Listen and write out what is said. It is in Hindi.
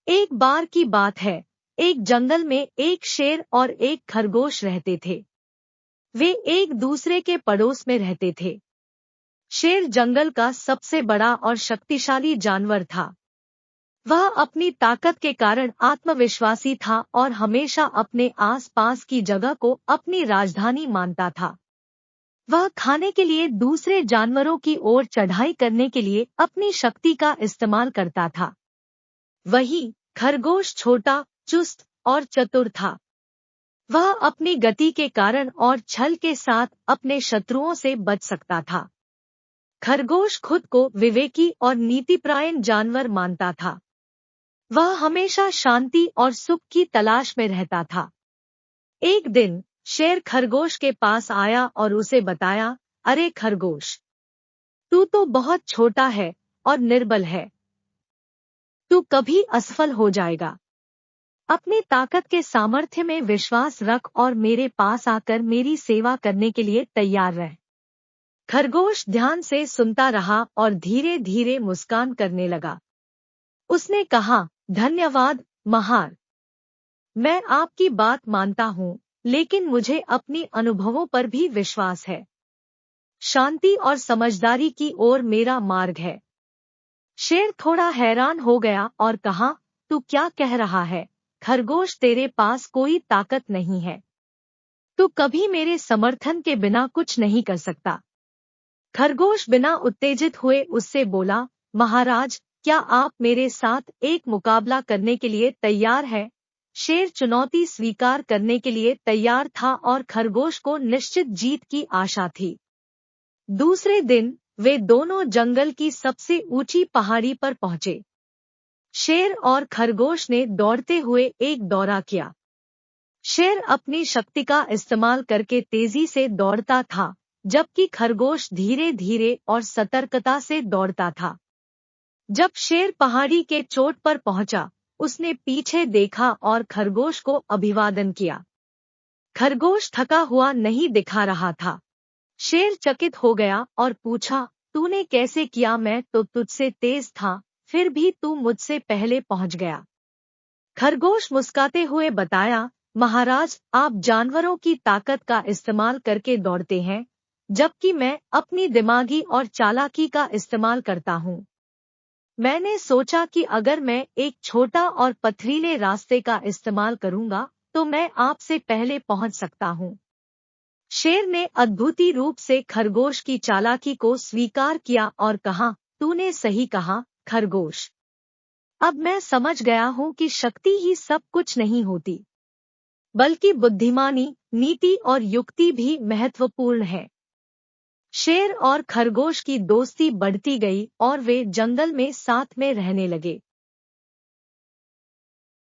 एक बार की बात है, एक जंगल में एक शेर और एक खरगोश रहते थे। वे एक दूसरे के पड़ोस में रहते थे। शेर जंगल का सबसे बड़ा और शक्तिशाली जानवर था। वह अपनी ताकत के कारण आत्मविश्वासी था और हमेशा अपने आसपास की जगह को अपनी राजधानी मानता था। वह खाने के लिए दूसरे जानवरों की ओर चढ़ाई करने के लिए अपनी शक्ति का इस्तेमाल करता था। वहीं खरगोश छोटा, चुस्त और चतुर था। वह अपनी गति के कारण और छल के साथ अपने शत्रुओं से बच सकता था। खरगोश खुद को विवेकी और नीतिपरायण जानवर मानता था। वह हमेशा शांति और सुख की तलाश में रहता था। एक दिन शेर खरगोश के पास आया और उसे बताया, अरे खरगोश, तू तो बहुत छोटा है और निर्बल है। तू कभी असफल हो जाएगा। अपनी ताकत के सामर्थ्य में विश्वास रख और मेरे पास आकर मेरी सेवा करने के लिए तैयार रह। खरगोश ध्यान से सुनता रहा और धीरे धीरे मुस्कान करने लगा। उसने कहा, धन्यवाद महार। मैं आपकी बात मानता हूँ, लेकिन मुझे अपनी अनुभवों पर भी विश्वास है। शांति और समझदारी की ओर मेरा मार्ग है। शेर थोड़ा हैरान हो गया और कहा, तू क्या कह रहा है खरगोश? तेरे पास कोई ताकत नहीं है। तू कभी मेरे समर्थन के बिना कुछ नहीं कर सकता। खरगोश बिना उत्तेजित हुए उससे बोला, महाराज, क्या आप मेरे साथ एक मुकाबला करने के लिए तैयार हैं? शेर चुनौती स्वीकार करने के लिए तैयार था और खरगोश को निश्चित जीत की आशा थी। दूसरे दिन वे दोनों जंगल की सबसे ऊंची पहाड़ी पर पहुंचे। शेर और खरगोश ने दौड़ते हुए एक दौरा किया। शेर अपनी शक्ति का इस्तेमाल करके तेजी से दौड़ता था, जबकि खरगोश धीरे धीरे और सतर्कता से दौड़ता था। जब शेर पहाड़ी के चोट पर पहुंचा, उसने पीछे देखा और खरगोश को अभिवादन किया। खरगोश थका हुआ नहीं दिखा रहा था। शेर चकित हो गया और पूछा, तूने कैसे किया? मैं तो तुझसे तेज था, फिर भी तू मुझसे पहले पहुंच गया। खरगोश मुस्कुराते हुए बताया, महाराज, आप जानवरों की ताकत का इस्तेमाल करके दौड़ते हैं, जबकि मैं अपनी दिमागी और चालाकी का इस्तेमाल करता हूँ। मैंने सोचा कि अगर मैं एक छोटा और पथरीले रास्ते का इस्तेमाल करूंगा, तो मैं आपसे पहले पहुंच सकता हूँ। शेर ने अद्भुत रूप से खरगोश की चालाकी को स्वीकार किया और कहा, तूने सही कहा खरगोश। अब मैं समझ गया हूँ कि शक्ति ही सब कुछ नहीं होती, बल्कि बुद्धिमानी, नीति और युक्ति भी महत्वपूर्ण है। शेर और खरगोश की दोस्ती बढ़ती गई और वे जंगल में साथ में रहने लगे।